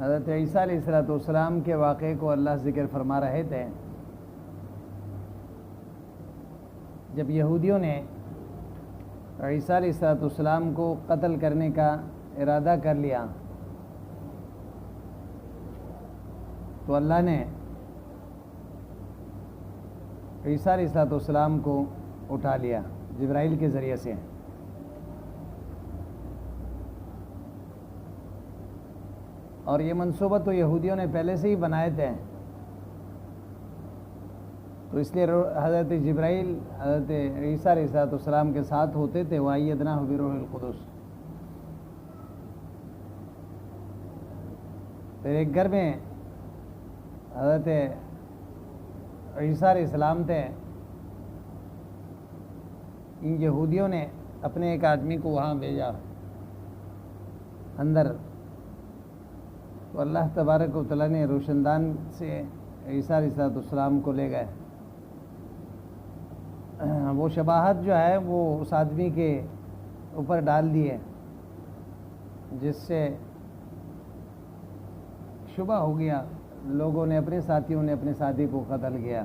حضرت عیسیٰ علیہ السلام کے واقعے کو اللہ ذکر فرما رہے تھے. جب یہودیوں نے عیسیٰ علیہ السلام کو قتل کرنے کا ارادہ کر لیا تو اللہ نے عیسیٰ علیہ السلام کو اٹھا لیا جبرائیل کے ذریعے سے. اور یہ منصوبہ تو یہودیوں نے پہلے سے ہی بنائے تھے، تو اس لیے حضرت جبرائیل حضرت عیسیٰ علیہ السلام کے ساتھ ہوتے تھے. وَأَيَّدْنَاهُ بِرُوحِ الْقُدُسِ. پھر ایک گھر میں حضرت عیسیٰ علیہ السلام تھے. ان یہودیوں نے اپنے ایک آدمی کو وہاں بھیجا اندر، تو اللہ تبارک و تعالیٰ نے روشندان سے عیسیٰ علیہ السلام کو لے گئے. وہ شباہت جو ہے وہ اس آدمی کے اوپر ڈال دیے، جس سے شبہ ہو گیا. لوگوں نے اپنے ساتھیوں نے اپنے ساتھی کو قتل کیا.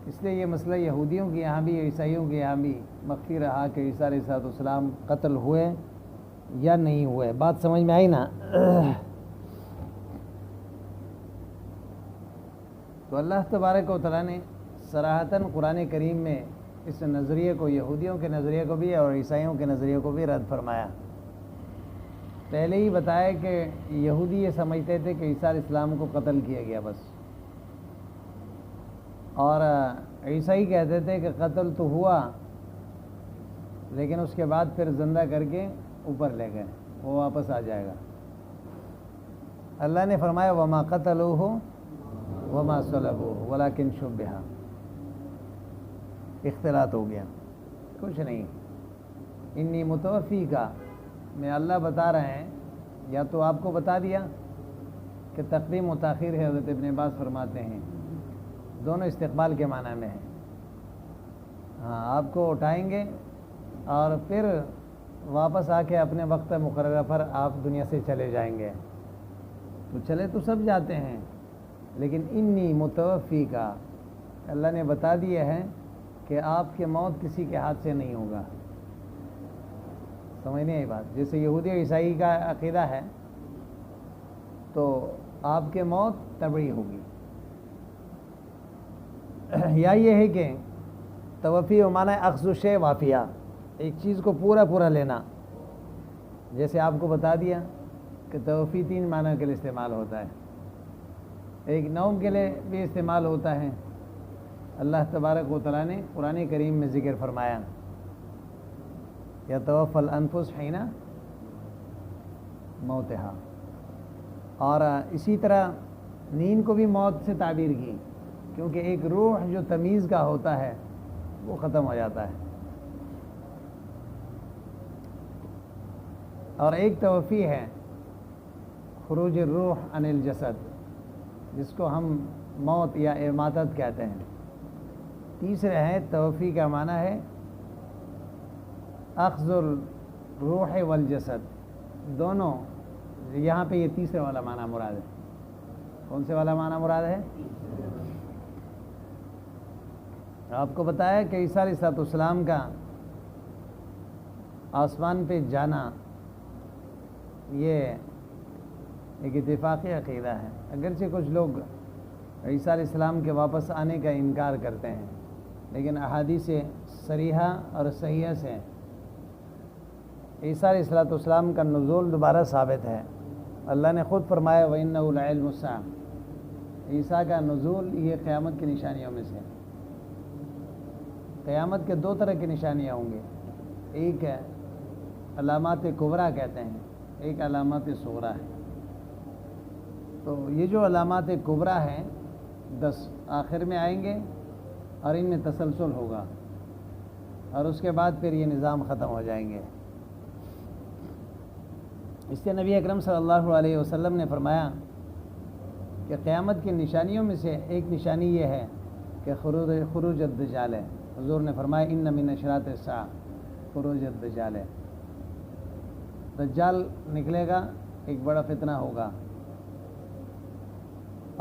اس لیے یہ مسئلہ یہودیوں کے یہاں بھی عیسائیوں کے یہاں بھی مخفی رہا کہ عیسیٰ علیہ السلام قتل ہوئے یا نہیں ہوئے. بات سمجھ میں آئی نا؟ تو اللہ تبارک و تعالیٰ نے صراحتاً قرآن کریم میں اس نظریے کو، یہودیوں کے نظریے کو بھی اور عیسائیوں کے نظریے کو بھی رد فرمایا. پہلے ہی بتایا کہ یہودی یہ سمجھتے تھے کہ عیسیٰ علیہ السلام کو قتل کیا گیا بس، اور عیسائی کہتے تھے کہ قتل تو ہوا لیکن اس کے بعد پھر زندہ کر کے اوپر لے گئے، وہ واپس آ جائے گا. اللہ نے فرمایا وَمَا قَتَلُوهُ وَمَا صَلَبُوهُ وَلَكِنْ شُبِّهَ. اختلاط ہو گیا، کچھ نہیں. انی متوفی کا میں اللہ بتا رہے ہیں، یا تو آپ کو بتا دیا کہ تقدیم و تاخیر ہے. حضرت ابن عباس فرماتے ہیں دونوں استقبال کے معنی میں ہیں. ہاں، آپ کو اٹھائیں گے اور پھر واپس آ کے اپنے وقت مقررہ پر آپ دنیا سے چلے جائیں گے. تو چلے تو سب جاتے ہیں، لیکن انی متوفی کا اللہ نے بتا دیا ہے کہ آپ کی موت کسی کے ہاتھ سے نہیں ہوگا. سمجھنے آئی بات؟ جیسے یہودی عیسائی کا عقیدہ ہے تو آپ کے موت طبعی ہوگی. یا یہ ہے کہ توفی و معنی اخذ شے وافیہ، ایک چیز کو پورا لینا. جیسے آپ کو بتا دیا کہ توفی 3 معنی کے لیے استعمال ہوتا ہے. ایک نوم کے لیے بھی استعمال ہوتا ہے. اللہ تبارک و تعالیٰ نے قرآن کریم میں ذکر فرمایا یتوفی الانفس حین موتہا. اور اسی طرح نیند کو بھی موت سے تعبیر کی، کیونکہ ایک روح جو تمیز کا ہوتا ہے وہ ختم ہو جاتا ہے. اور ایک توفی ہے خروج الروح عن الجسد، جس کو ہم موت یا اماتت کہتے ہیں. تیسرے ہے توفی کا معنی ہے اخذ الروح والجسد. دونوں یہاں پہ یہ تیسرے والا معنی مراد ہے. کون سے والا معنی مراد ہے؟ آپ کو بتایا کہ عیسیٰ علیہ السلام کا آسمان پہ جانا یہ ایک اتفاقی عقیدہ ہے. اگرچہ کچھ لوگ عیسیٰ علیہ السلام کے واپس آنے کا انکار کرتے ہیں، لیکن احادیث صریحہ اور صحیحہ سے عیسیٰ علیہ السلام کا نزول دوبارہ ثابت ہے. اللہ نے خود فرمایا وَإِنَّهُ لَعِلْمُ السَّاعَةِ. عیسیٰ کا نزول یہ قیامت کی نشانیوں میں سے. قیامت کے 2 طرح کی نشانیاں ہوں گے. ایک ہے علامات کبریٰ کہتے ہیں، ایک علامات صغریٰ ہے. تو یہ جو علامات کبریٰ ہیں 10 آخر میں آئیں گے اور ان میں تسلسل ہوگا، اور اس کے بعد پھر یہ نظام ختم ہو جائیں گے. اس سے نبی اکرم صلی اللہ علیہ وسلم نے فرمایا کہ قیامت کی نشانیوں میں سے ایک نشانی یہ ہے کہ خروج الدجال ہے. حضور نے فرمایا ان من اشراط الساعہ خروج الدجال ہے. دجال نکلے گا ایک بڑا فتنہ ہوگا،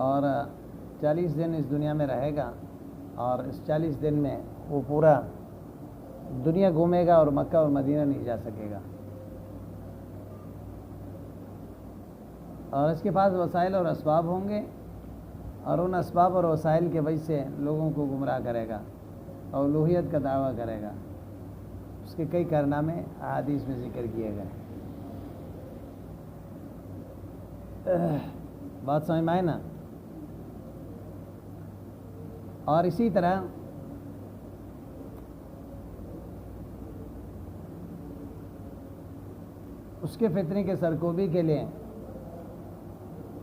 اور 40 دن اس دنیا میں رہے گا، اور اس 40 دن میں وہ پورا دنیا گھومے گا اور مکہ اور مدینہ نہیں جا سکے گا، اور اس کے پاس وسائل اور اسباب ہوں گے، اور ان اسباب اور وسائل کے وجہ سے لوگوں کو گمراہ کرے گا اور الوہیت کا دعویٰ کرے گا۔ اس کے کئی کارنامے احادیث میں ذکر کیے گئے۔ بات سمجھ میں آئے نا؟ اور اسی طرح اس کے فتنے کے سرکوبی کے لیے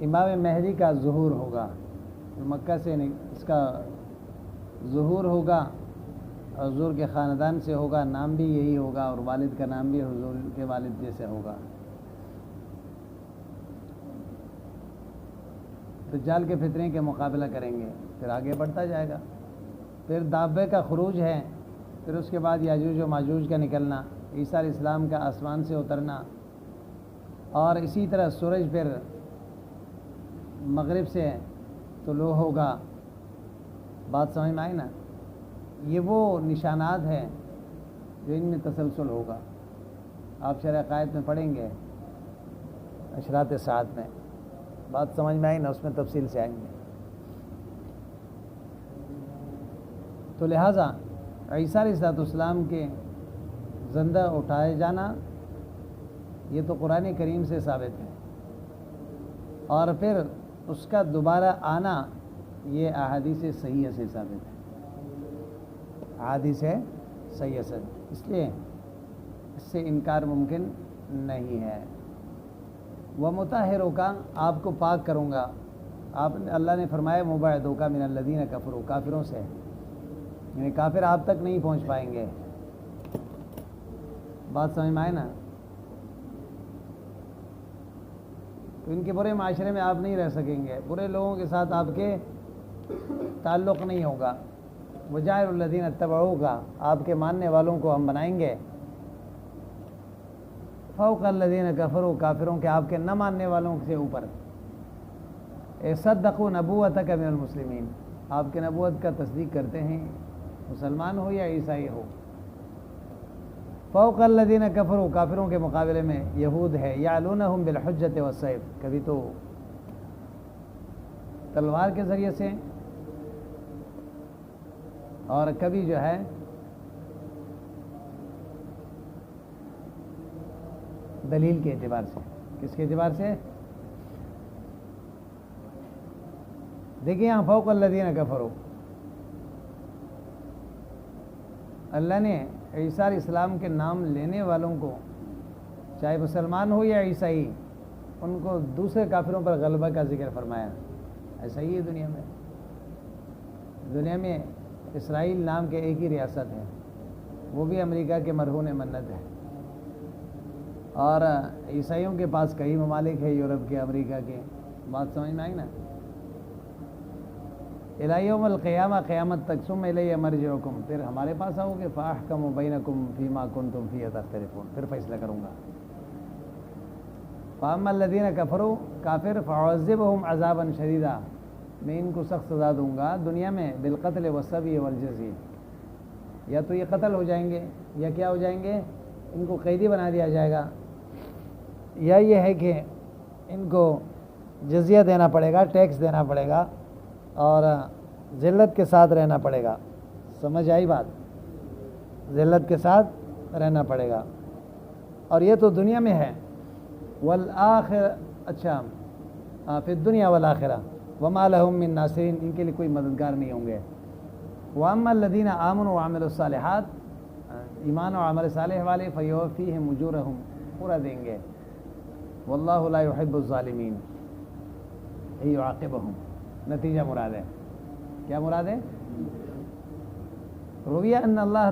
امام مہدی کا ظہور ہوگا، مکہ سے اس کا ظہور ہوگا، اور حضور کے خاندان سے ہوگا، نام بھی یہی ہوگا، اور والد کا نام بھی حضور کے والد جیسے ہوگا۔ دجال کے فتنے کے مقابلہ کریں گے، پھر آگے بڑھتا جائے گا، پھر دابے کا خروج ہے، پھر اس کے بعد یاجوج و ماجوج کا نکلنا، عیسیٰ علیہ السلام کا آسمان سے اترنا، اور اسی طرح سورج پھر مغرب سے طلوع ہوگا۔ بات سمجھ میں آئی نا؟ یہ وہ نشانات ہیں جو ان میں تسلسل ہوگا۔ آپ شرح عقائد میں پڑھیں گے اشراط ساعت میں، بات سمجھ میں آئی نا؟ اس میں تفصیل سے آئیں گے۔ تو لہٰذا عیسیٰ علیہ السلام کے زندہ اٹھائے جانا یہ تو قرآن کریم سے ثابت ہے، اور پھر اس کا دوبارہ آنا یہ احادیث صحیحہ سے ثابت ہے، احادیث صحیحہ سے، اس لیے اس سے انکار ممکن نہیں ہے۔ وَمُطَہِّرُکَ، آپ کو پاک کروں گا۔ اللہ نے فرمایا مُبَعِّدُکَ مِنَ الَّذِينَ كَفَرُوا، کافروں سے، یعنی کافر آپ تک نہیں پہنچ پائیں گے۔ بات سمجھ میں آئے نا؟ تو ان کے برے معاشرے میں آپ نہیں رہ سکیں گے، برے لوگوں کے ساتھ آپ کے تعلق نہیں ہوگا۔ وَجَاعِلُ الَّذِينَ اتَّبَعُوكَ، آپ کے ماننے والوں کو ہم بنائیں گے فوق الذین کفروا، کافروں کے، آپ کے نہ ماننے والوں سے اوپر۔ صدقوا نبوتک من المسلمین، آپ کے نبوت کا تصدیق کرتے ہیں، مسلمان ہو یا عیسائی ہو۔ فوق الذین کفروا، کافروں کے مقابلے میں یہود ہے، یعلونہم بالحجۃ والسیف، کبھی تو تلوار کے ذریعے سے، اور کبھی جو ہے دلیل کے اعتبار سے۔ کس کے اعتبار سے؟ دیکھیں یہاں فوق الذین کفروا، اللہ نے عیسیٰ علیہ السلام کے نام لینے والوں کو، چاہے مسلمان ہو یا عیسائی، ان کو دوسرے کافروں پر غلبہ کا ذکر فرمایا۔ ایسا ہی ہے دنیا میں اسرائیل نام کے ایک ہی ریاست ہے، وہ بھی امریکہ کے مرہون منت ہے، اور عیسائیوں کے پاس کئی ممالک ہے، یورپ کے، امریکہ کے۔ بات سمجھ میں آئی نا؟ الی یوم القیامہ، قیامت تک، ثم الی مرجعکم، پھر ہمارے پاس آؤ گے، فاحکم بینکم فیما کنتم فیہ تختلفون، پھر فیصلہ کروں گا۔ فاما الذین کفروا، کافر، فاعذبہم عذابا شدیدا، میں ان کو سخت سزا دوں گا دنیا میں، بالقتل والسبی والجزی، یا تو یہ قتل ہو جائیں گے، یا کیا ہو جائیں گے، ان کو قیدی بنا دیا جائے گا، یا یہ ہے کہ ان کو جزیہ دینا پڑے گا، ٹیکس دینا پڑے گا، اور ذلت کے ساتھ رہنا پڑے گا۔ سمجھ آئی بات؟ ذلت کے ساتھ رہنا پڑے گا، اور یہ تو دنیا میں ہے۔ والآخر، اچھا، فی الدنیا والآخرہ، وما لہم من ناصرین، ان کے لیے کوئی مددگار نہیں ہوں گے۔ واما الذین آمنوا وعملوا الصالحات، ایمان اور عمل صالح والے، فیوفیہم اجورہم، پورا دیں گے۔ واللہ لا یحب الظالمین، یعاقبہم، نتیجہ مراد ہے۔ کیا مراد ہے؟ رویہ ان اللہ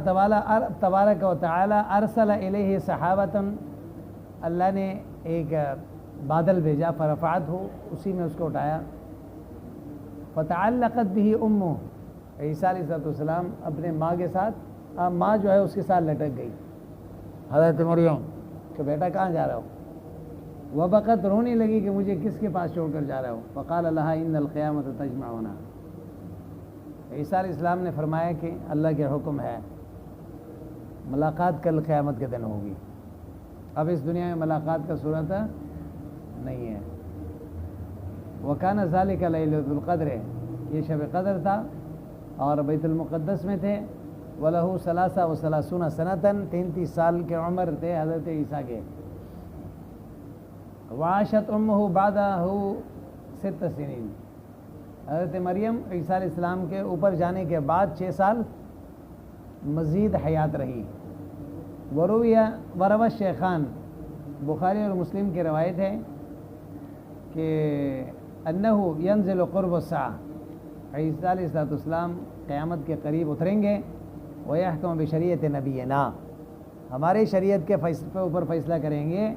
تبارک و تعالی ارسل الیہ صحابۃ، اللہ نے ایک بادل بھیجا، فرفعت ہو، اسی میں اس کو اٹھایا، فتعلقت به امہ، عیسیٰ علیہ السلام اپنے ماں کے ساتھ، ماں جو ہے اس کے ساتھ لٹک گئی، حضرت مریم کہ بیٹا کہاں جا رہا ہو؟ وبقت رونے لگی کہ مجھے کس کے پاس چھوڑ کر جا رہا ہوں. فقال لها ان القیامت تجمعنا. عیسیٰ علیہ السلام نے فرمایا کہ اللہ کے حکم ہے ملاقات کل قیامت کے دن ہوگی. اب اس دنیا میں ملاقات کا صورت نہیں ہے. وکان ذالک لیلۃ القدر، یہ شب قدر تھا اور بیت المقدس میں تھے. وَلَهُ 33 سنۃ، 33 سال کے عمر تھے حضرت عیسیٰ کے. وعاشت امہ بعدہ 6 سنین، حضرت مریم عیسیٰ علیہ السلام کے اوپر جانے کے بعد 6 سال مزید حیات رہی. وروی الشیخان، بخاری اور مسلم کی روایت ہے کہ انہو ینزل قرب الساعہ، عیسیٰ علیہ السلام قیامت کے قریب اتریں گے. وَيَحْكُمُ بِشَرِيعَةِ نَبِيِّنَا، ہمارے شریعت کے اوپر فیصلہ کریں گے.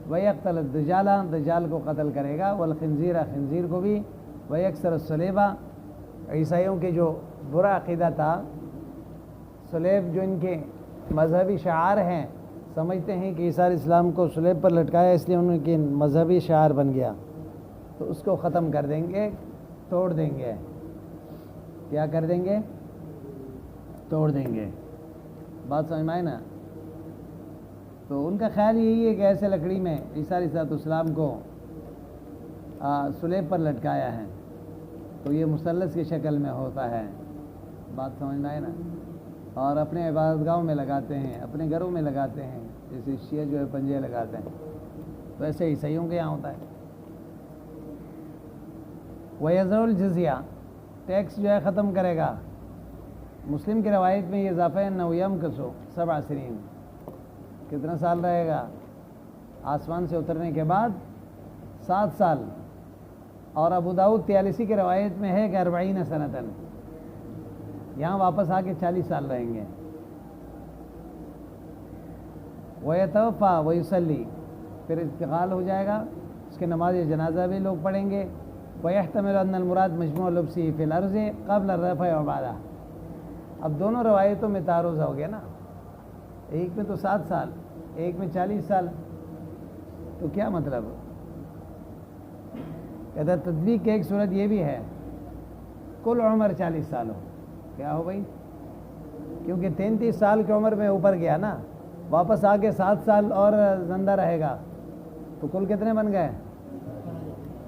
وَيَقْتُلُ الدَّجَّالَ، دجال کو قتل کرے گا. وَالْخِنزِيرَ، خنزیر کو بھی. وَيَكْسِرُ الصَّلِيبَ، عیسائیوں کے جو برا عقیدہ تھا، صلیب جو ان کے مذہبی شعار ہیں، سمجھتے ہیں کہ عیسیٰ علیہ السلام کو صلیب پر لٹکایا اس لیے ان کے مذہبی شعار بن گیا، تو اس کو ختم کر دیں گے، توڑ دیں گے. کیا کر دیں گے؟ توڑ دیں گے. بات سمجھ میں آئے نا؟ تو ان کا خیال یہی ہے کہ ایسے لکڑی میں عیسیٰ علیہ السلام کو صلیب پر لٹکایا ہے تو یہ مثلث کی شکل میں ہوتا ہے. بات سمجھ میں آئے نا؟ اور اپنے عبادت گاہوں میں لگاتے ہیں، اپنے گھروں میں لگاتے ہیں، جیسے شیعہ جو ہے پنجے لگاتے ہیں، تو ایسے عیسائیوں کے یہاں ہوتا ہے. وَيَذَرُ الْجِزْيَةَ، ٹیکس جو ہے ختم کرے گا. مسلم کی روایت میں یہ اضافہ ہے انه يمكث 7 سنین، کتنا سال رہے گا؟ آسمان سے اترنے کے بعد 7 سال. اور ابو داؤد 43 کی روایت میں ہے کہ 40 سنۃ، یہاں واپس آ کے 40 سال رہیں گے. وَيَتَوَفَّى وَيُصَلِّي، پھر انتقال ہو جائے گا، اس کے نماز جنازہ بھی لوگ پڑھیں گے. وَيَحْتَمِلُ أَنَّ الْمُرَادَ مَجْمُوعُ لُبْسِهِ فِي الْأَرْضِ قَبْلَ الرَّفْعِ وَبَعْدَهُ. اب دونوں روایتوں میں تعارض ہو گیا نا، ایک میں تو 7 سال، ایک میں 40 سال، تو کیا مطلب؟ کہتا تطبیق کی ایک صورت یہ بھی ہے کل عمر 40 سال ہو. کیا ہو بھائی؟ کیونکہ 33 سال کی عمر میں اوپر گیا نا، واپس آ کے 7 سال اور زندہ رہے گا، تو کل کتنے بن گئے؟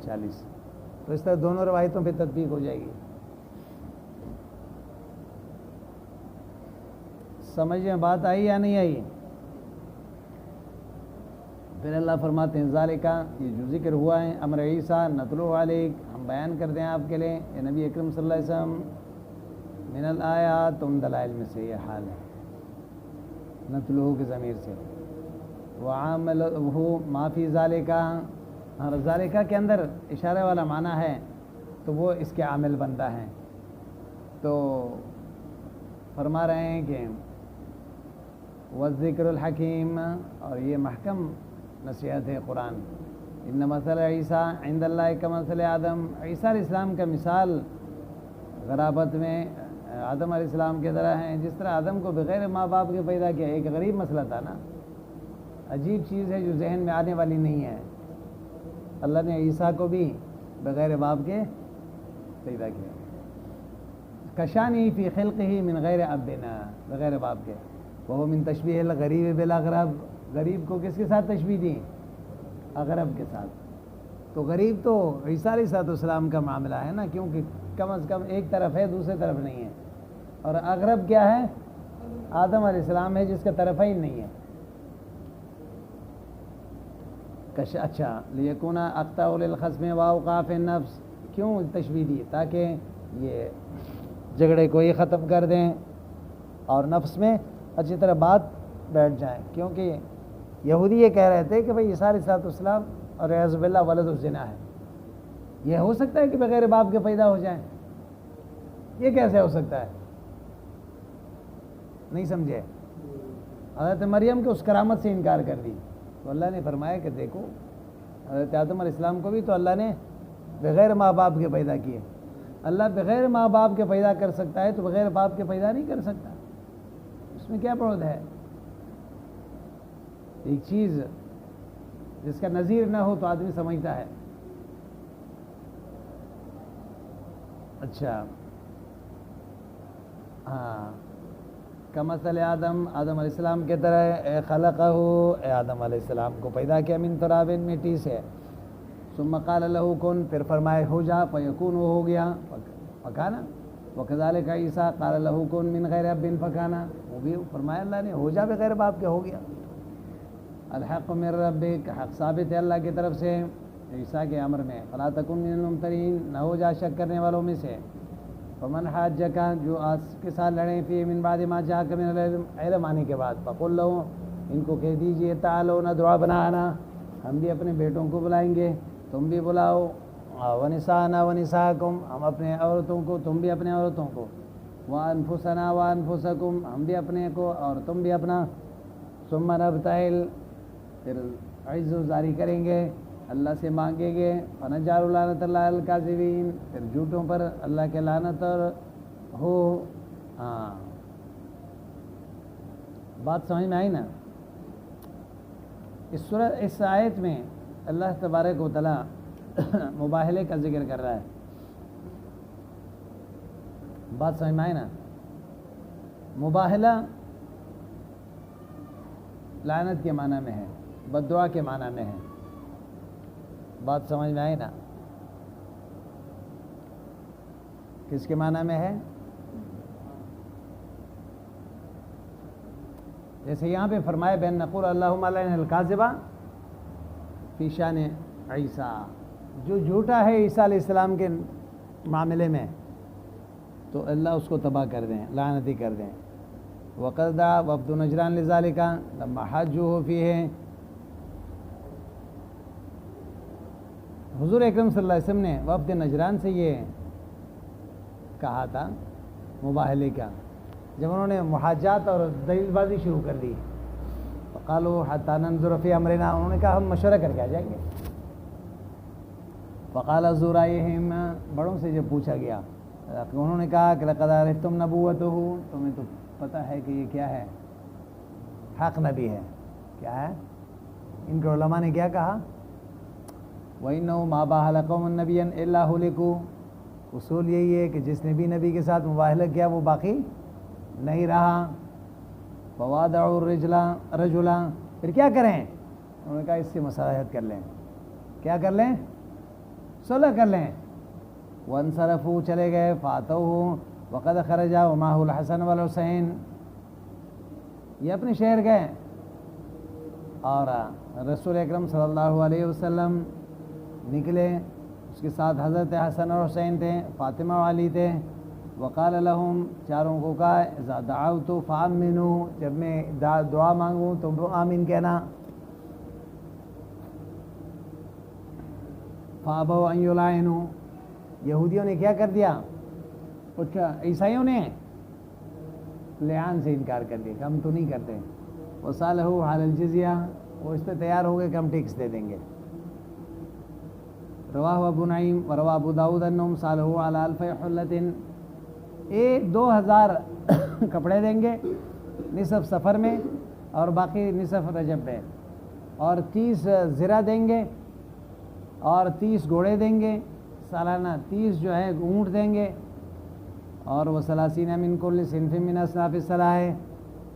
40. تو اس طرح دونوں روایتوں پہ تطبیق ہو جائے گی. سمجھ میں بات آئی یا نہیں آئی؟ پھر اللہ فرماتے ہیں ذالکا، یہ جو ذکر ہوا ہے، امر عیسیٰ نتلو علیک، ہم بیان کر دیں آپ کے لیے، یہ نبی اکرم صلی اللہ علیہ وسلم، من الآیات، تم دلائل میں سے یہ حال ہے، نتلو کی ضمیر سے. وعاملہ ما فی ذالکا، اور ذالکا کے اندر اشارے والا معنی ہے تو وہ اس کے عامل بنتا ہے. تو فرما رہے ہیں کہ والذکر الحکیم، اور یہ محکم نصیحت ہے قرآن. ان مثل عیسیٰ عند اللہ کمثل آدم، عیسیٰ علیہ السلام کا مثال غرابت میں آدم علیہ السلام کی طرح ہے، جس طرح آدم کو بغیر ماں باپ کے پیدا کیا. ایک غریب مسئلہ تھا نا، عجیب چیز ہے جو ذہن میں آنے والی نہیں ہے. اللہ نے عیسیٰ کو بھی بغیر باپ کے پیدا کیا. کشانی فی خلقہ من غیر ابنا، بغیر باپ کے. وہ من تشبیہ الغریب بالاغرب، غریب کو کس کے ساتھ تشبیہ دی؟ اغرب کے ساتھ. تو غریب تو عیسیٰ علیہ السلام کا معاملہ ہے نا، کیونکہ کم از کم ایک طرف ہے دوسرے طرف نہیں ہے. اور اغرب کیا ہے؟ آدم علیہ السلام ہے جس کا طرف ہی نہیں ہے. اچھا لیکون اقطع للخصم واوقاف النفس، کیوں تشبیہ دی؟ تاکہ یہ جھگڑے کو یہ ختم کر دیں اور نفس میں اچھی طرح بات بیٹھ جائیں. کیونکہ یہودی یہ کہہ رہے تھے کہ بھئی عیسیٰ علیہ السلام اور اعوذ باللہ ولد الزنا ہے. یہ ہو سکتا ہے کہ بغیر باپ کے پیدا ہو جائیں؟ یہ کیسے ہو سکتا ہے؟ نہیں سمجھے؟ حضرت مریم کے اس کرامت سے انکار کر دی. تو اللہ نے فرمایا کہ دیکھو حضرت آدم علیہ السلام کو بھی تو اللہ نے بغیر ماں باپ کے پیدا کیے. اللہ بغیر ماں باپ کے پیدا کر سکتا ہے تو بغیر باپ کے پیدا نہیں کر سکتا. اس میں کیا پرود ہے؟ ایک چیز جس کا نظیر نہ ہو تو آدمی سمجھتا ہے. اچھا ہاں، کمثل آدم، آدم علیہ السلام کی طرح خلقہ، آدم علیہ السلام کو پیدا کیا من تراب، مٹی سے. ثم قال له کن، پھر فرمائے ہو جا، فیکون، وہ ہو گیا، فکانا. وکذالک عیسیٰ قال له کن من غیر اب فکانا، وہ بھی فرمایا اللہ نے ہو جا بغیر باپ کے، ہو گیا. الحق من ربک، حق ثابت ہے اللہ کی طرف سے عیسیٰ کے امر میں. فلا تکن من الممترین، نہ ہو جا شک کرنے والوں میں سے. فمن حاجک، جو آس کے ساتھ لڑیں، فی من بعد ما جاءک من العلم، علم آنے کے بعد. فقل لہم، ان کو کہہ دیجئے، تعالوا ندعو ابناءنا، ہم بھی اپنے بیٹوں کو بلائیں گے، تم بھی بلاؤ. ونساءنا ونساءکم، ہم اپنے عورتوں کو، تم بھی اپنے عورتوں کو. وانفسنا وانفسکم، ہم بھی اپنے کو اور تم بھی اپنا. ثم نبتہل، پھر عز و زاری کریں گے، اللہ سے مانگیں گے. فنجعل لعنت اللہ علی الکاذبین، پھر جھوٹوں پر اللہ کے لعنت اور ہو. ہاں بات سمجھ میں آئی نا؟ اس آیت میں اللہ تبارک و تعالی مباہلے کا ذکر کر رہا ہے. بات سمجھ میں آئی نا؟ مباہلہ لعنت کے معنی میں ہے، بد دعا کے معنی میں ہے. بات سمجھ میں آئی نا؟ کس کے معنی میں ہے؟ جیسے یہاں پہ فرمائے بین نقول اللہم لعن الکاذبہ فی شان عیسیٰ، جو جھوٹا ہے عیسیٰ علیہ السلام کے معاملے میں تو اللہ اس کو تباہ کر دیں، لعنتی کر دیں. وقد دعا وفد نجران لذالک لما حاجوہ فیہ، حضور اکرم صلی اللہ علیہ وسلم نے وفد نجران سے یہ کہا تھا مباہلے کا، جب انہوں نے محاجات اور دلیل بازی شروع کر دی. فقالوا حتی ننظر فی امرنا، انہوں نے کہا ہم مشورہ کر کے آ جائیں گے. فقال ذرائہم، بڑوں سے جب پوچھا گیا انہوں نے کہا کہ لقد عرفتم نبوتہ، تمہیں تو پتہ ہے کہ یہ کیا ہے، حق نبی ہے. کیا ہے؟ ان کے علماء نے کیا کہا؟ وَإِنَّهُ مَا بَاهَلَ قَوْمٌ نَبِيًّا إِلَّا هُلِكُوا، اصول یہی ہے کہ جس نے بھی نبی کے ساتھ مباہلہ کیا وہ باقی نہیں رہا. فَوَادَعُوا الرِّجْلَ رَجُلًا، پھر کیا کریں؟ انہوں نے کہا اس سے مصالحت کر لیں. کیا کر لیں؟ صلح کر لیں. وَانْصَرَفُوا، چلے گئے. فَأَتَوْهُ وَقَدْ خَرَجَ وَمَعَهُ الْحَسَنُ وَالْحُسَيْنُ، یہ اپنے شہر گئے اور رسول اکرم صلی اللہ علیہ وسلم نکلے، اس کے ساتھ حضرت حسن اور حسین تھے، فاطمہ اور علی تھے. وقال لهم، چاروں کو کہا، اذا دعوت فامنوا، جب میں دعا مانگوں تو آمین کہنا. فابوا ان یلعنوا، یہودیوں نے کیا کر دیا؟ کچھ عیسائیوں نے لعان سے انکار کر دیا کہ ہم تو نہیں کرتے. وصالحوا علی الجزیہ، وہ اس پہ تیار ہو گئے کہ ہم ٹیکس دے دیں گے. رواہ ابو نعیم ورواہ ابو داود انہم صالحوا علی الف حلۃ، 2000 کپڑے دیں گے نصف سفر میں اور باقی نصف رجب میں، اور 30 زرہ دیں گے اور 30 گھوڑے دیں گے سالانہ، 30 جو ہے اونٹ دیں گے. اور وہ 30 من کل صنف من اصناف السلاح،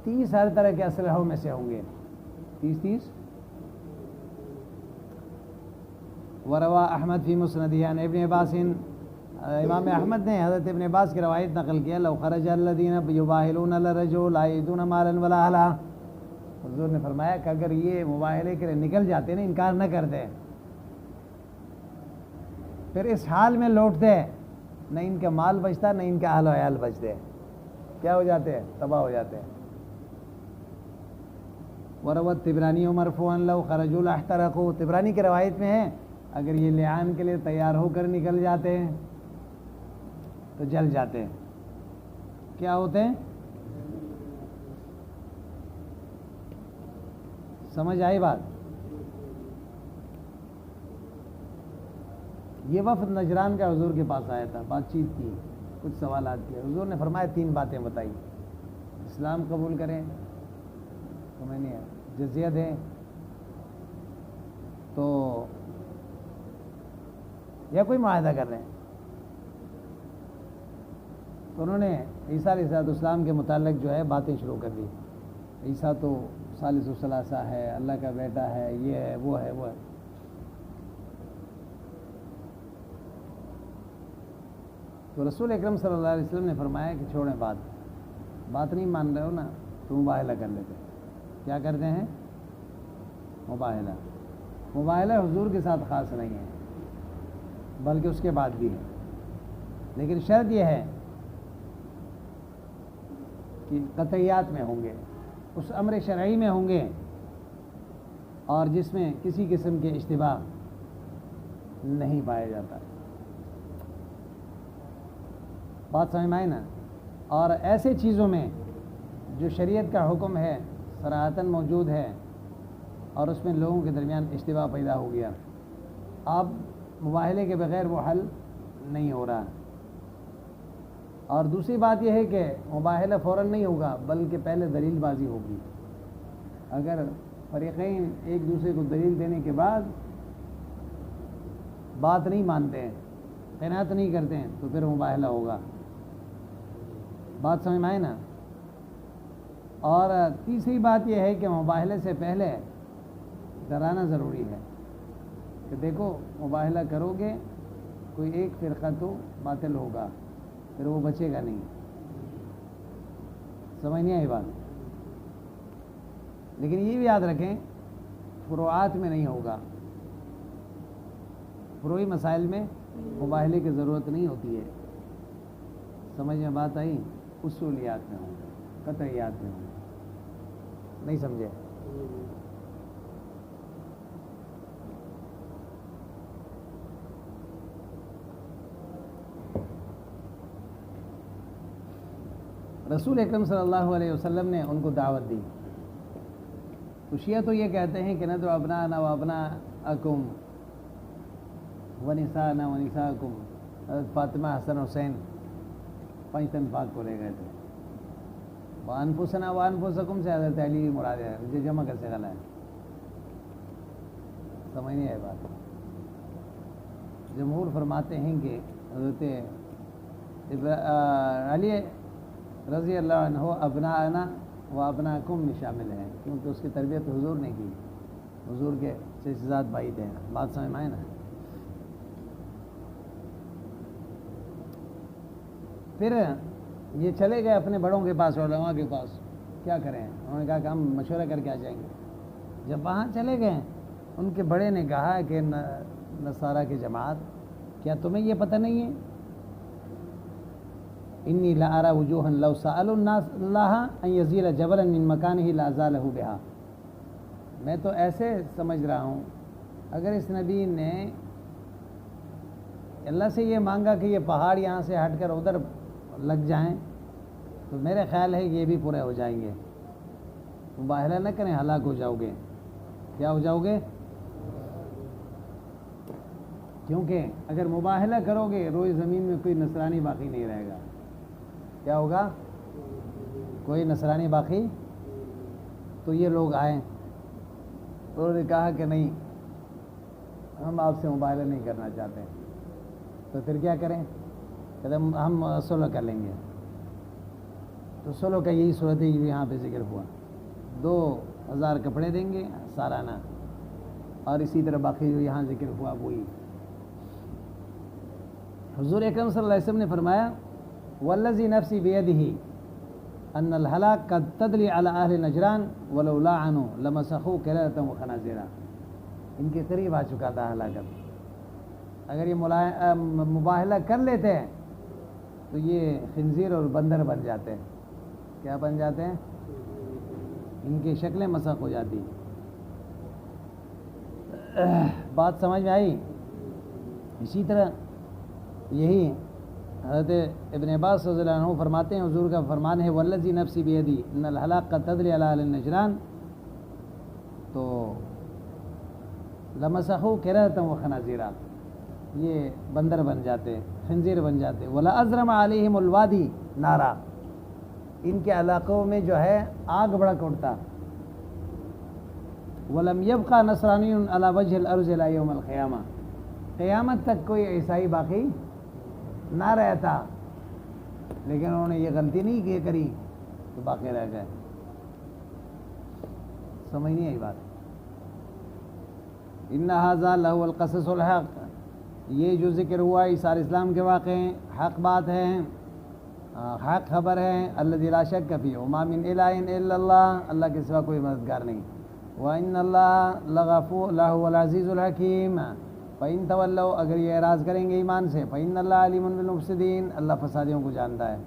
30 ہر طرح کے اسلحوں میں سے ہوں گے، 30. وروا احمد فی مسندہ عن ابن عباس، امام احمد نے حضرت ابن عباس کی روایت نقل کیا، لو خرج الذین یباہلون للرجل لا یجدون مالا ولا اہلا، حضور نے فرمایا کہ اگر یہ مباہلے کے لیے نکل جاتے نا، انکار نہ کرتے، پھر اس حال میں لوٹتے، نہ ان کا مال بچتا نہ ان کا اہل و عیال بچتے، کیا ہو جاتے ہیں؟ تباہ ہو جاتے ہیں. وروت طبرانی مرفوعا لو خرجوا لاحترقوا، طبرانی کی روایت میں ہے اگر یہ لعان کے لیے تیار ہو کر نکل جاتے ہیں تو جل جاتے ہیں. کیا ہوتے ہیں؟ سمجھ آئی بات؟ یہ وفد نجران کا حضور کے پاس آیا تھا، بات چیت کی، کچھ سوالات کیے. حضور نے فرمایا 3 باتیں بتائی، اسلام قبول کریں تو میں نے جزیہ دیں، یا کوئی معاہدہ کر رہے ہیں. تو انہوں نے عیسیٰ علیہ السلام کے متعلق جو ہے باتیں شروع کر دی. عیسیٰ تو ثالث الثلاثہ ہے، اللہ کا بیٹا ہے، یہ ہے وہ ہے وہ ہے. تو رسول اکرم صلی اللہ علیہ وسلم نے فرمایا کہ چھوڑیں بات نہیں مان رہے ہو نا تو مباہلہ کر لیتے. کیا کرتے ہیں؟ مباہلہ حضور کے ساتھ خاص نہیں ہے بلکہ اس کے بعد بھی ہے، لیکن شرط یہ ہے کہ قطعیات میں ہوں گے، اس امر شرعی میں ہوں گے، اور جس میں کسی قسم کے اشتباہ نہیں پایا جاتا. بات سمجھ میں آئی نا؟ اور ایسے چیزوں میں جو شریعت کا حکم ہے صراحتاً موجود ہے اور اس میں لوگوں کے درمیان اشتباہ پیدا ہو گیا، اب مباہلے کے بغیر وہ حل نہیں ہو رہا. اور دوسری بات یہ ہے کہ مباہلہ فوراً نہیں ہوگا بلکہ پہلے دلیل بازی ہوگی. اگر فریقین ایک دوسرے کو دلیل دینے کے بعد بات نہیں مانتے ہیں، قناعت نہیں کرتے ہیں، تو پھر مباہلہ ہوگا. بات سمجھ میں آئے نا؟ اور تیسری بات یہ ہے کہ مباہلے سے پہلے ڈرانا ضروری ہے کہ دیکھو مباہلہ کرو گے کوئی ایک فرقہ تو باطل ہوگا، پھر وہ بچے گا نہیں. سمجھ نہیں آئی بات؟ لیکن یہ بھی یاد رکھیں فروعات میں نہیں ہوگا، فروعی مسائل میں مباہلے کی ضرورت نہیں ہوتی ہے. سمجھ میں بات آئی؟ اصولیات میں ہوگا، قطعیات میں ہوگا. نہیں سمجھے؟ رسول اکرم صلی اللہ علیہ وسلم نے ان کو دعوت دی. تو شیعہ تو یہ کہتے ہیں کہ نہ تو ابناءنا و ابناءکم و نساءنا و نساءکم. حضرت فاطمہ حسن حسین 5 تن پاک کو لے گئے تھے. وانفسنا و انفسکم سے حضرت علی مراد ہے، مجھے جمع کیسے غلط ہے؟ سمجھ نہیں آئی بات؟ جمہور فرماتے ہیں کہ حضرت علی رضی اللہ عنہ ابناءنا و ابناءکم میں شامل ہیں، کیونکہ اس کی تربیت حضور نے کی، حضور کے چچزاد بھائی تھے. بات سمجھ میں آئے نا؟ پھر یہ چلے گئے اپنے بڑوں کے پاس، علماء کے پاس. کیا کریں؟ انہوں نے کہا کہ ہم مشورہ کر کے آ جائیں گے. جب وہاں چلے گئے ان کے بڑے نے کہا کہ نصارہ کی جماعت، کیا تمہیں یہ پتہ نہیں ہے انی لارى وجوها لو سألوا الناس الله ان يزيل جبلا من مكانه لازاله بها. میں تو ایسے سمجھ رہا ہوں اگر اس نبی نے اللہ سے یہ مانگا کہ یہ پہاڑ یہاں سے ہٹ کر ادھر لگ جائیں تو میرے خیال ہے کہ یہ بھی پورے ہو جائیں گے. مباہلہ نہ کریں، ہلاک ہو جاؤ گے. کیا ہو جاؤ گے؟ کیونکہ اگر مباہلہ کرو گے روئے زمین میں کوئی نصرانی باقی نہیں رہے گا. کیا ہوگا؟ کوئی نصرانی باقی. تو یہ لوگ آئے، انہوں نے کہا کہ نہیں، ہم آپ سے مباہلہ نہیں کرنا چاہتے. تو پھر کیا کریں؟ کہتے ہم صلح کر لیں گے. تو صلح کا یہی صورت ہے جو یہاں پہ ذکر ہوا. 2000 کپڑے دیں گے سالانہ، اور اسی طرح باقی جو یہاں ذکر ہوا وہی. حضور اکرم صلی اللہ علیہ وسلم نے فرمایا والذی نفسی بیدہ ان الہلاک قد تدلی علی اہل نجران ولو لعنوا لمسخوا قردۃ وخنازیرا. ان کے قریب آ چکا تھا ہلاکت. اگر یہ مباہلہ کر لیتے ہیں تو یہ خنزیر اور بندر بن جاتے ہیں. کیا بن جاتے ہیں؟ ان کی شکلیں مسخ ہو جاتی. بات سمجھ میں آئی؟ اسی طرح یہی حضرت ابن عباس رضی اللہ عنہ فرماتے ہیں، حضور کا فرمان ہے والذی نفسی بیدی ان الہلاک قد تدلی علی اہل النجران، تو لمسخوا قردۃ وخنازیرا، یہ بندر بن جاتے، خنزیر بن جاتے. ولا ازرم علیہم الوادی نارا، ان کے علاقوں میں جو ہے آگ بڑک اٹھتا. ولم یبقى نصرانی علی وجہ الارض الی یوم القیامہ، قیامت تک کوئی عیسائی باقی نہ رہتا، لیکن انہوں نے یہ غلطی نہیں کری تو باقی رہ گئے. سمجھ نہیں آئی بات؟ ان ھذا لہو القصص الحق، یہ جو ذکر ہوا عیسیٰ علیہ السلام کے واقعے حق بات ہے، حق خبر ہے. الذی لا شک فیہ وما من الہ الا اللہ، اللہ کے سوا کوئی مددگار نہیں. وان اللہ لغفور لہو العزیز الحکیم. فإن تولوا، اگر یہ اعراض کریں گے ایمان سے، فإن اللہ علیم بالمفسدین، اللہ فسادیوں کو جانتا ہے.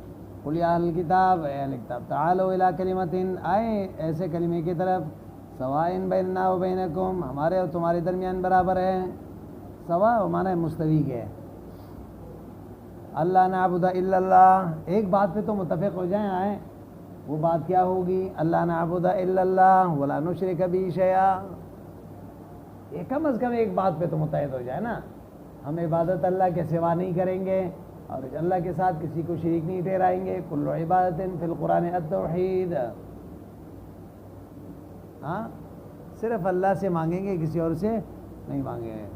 قل یا اہل الکتاب، اے اہل کتاب، تعالوا الی کلمۃ، آئے ایسے کلمے کی طرف، سواء بیننا و بینکم، ہمارے اور تمہارے درمیان برابر ہے. سوا معنی مستوی کے ہے. اللہ نعبد الا اللہ، ایک بات پہ تو متفق ہو جائیں. آئیں وہ بات کیا ہوگی؟ اللہ نعبد الا اللہ ولا نشرک بہ شیئا. یہ کم از کم ایک بات پہ تو متحد ہو جائے نا، ہم عبادت اللہ کے سوا نہیں کریں گے اور اللہ کے ساتھ کسی کو شریک نہیں ٹھہرائیں گے. کل عبادت فی القرآن التوحید. ہاں صرف اللہ سے مانگیں گے، کسی اور سے نہیں مانگیں گے.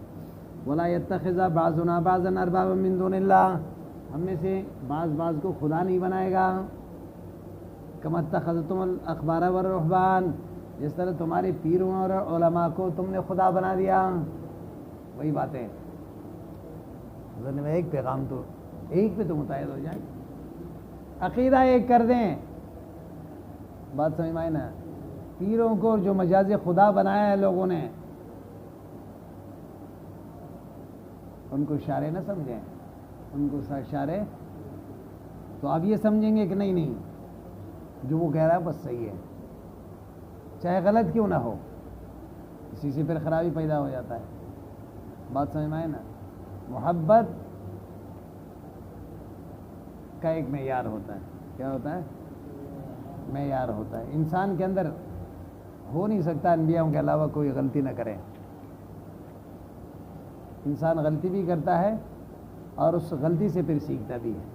ولا یتخذ بعضنا بعضا اربابا من دون اللہ، ہم میں سے بعض کو خدا نہیں بنائے گا. کما اتخذتم الاحبار والرہبان، جس طرح تمہارے پیروں اور علماء کو تم نے خدا بنا دیا. وہی باتیں حضرت میں ایک پیغام تو ایک پہ تو متحد ہو جائیں، عقیدہ ایک کر دیں. بات سمجھ میں آئی نا؟ پیروں کو جو مجاز خدا بنایا ہے لوگوں نے، ان کو اشارے نہ سمجھیں، ان کو اشارے تو آپ یہ سمجھیں گے کہ نہیں جو وہ کہہ رہا ہے بس صحیح ہے، چاہے غلط کیوں نہ ہو. اسی سے پھر خرابی پیدا ہو جاتا ہے. بات سمجھ میں آئے نا؟ محبت کا ایک معیار ہوتا ہے. کیا ہوتا ہے؟ معیار ہوتا ہے. انسان کے اندر ہو نہیں سکتا انبیاء کے علاوہ کوئی غلطی نہ کرے. انسان غلطی بھی کرتا ہے اور اس غلطی سے پھر سیکھتا بھی ہے،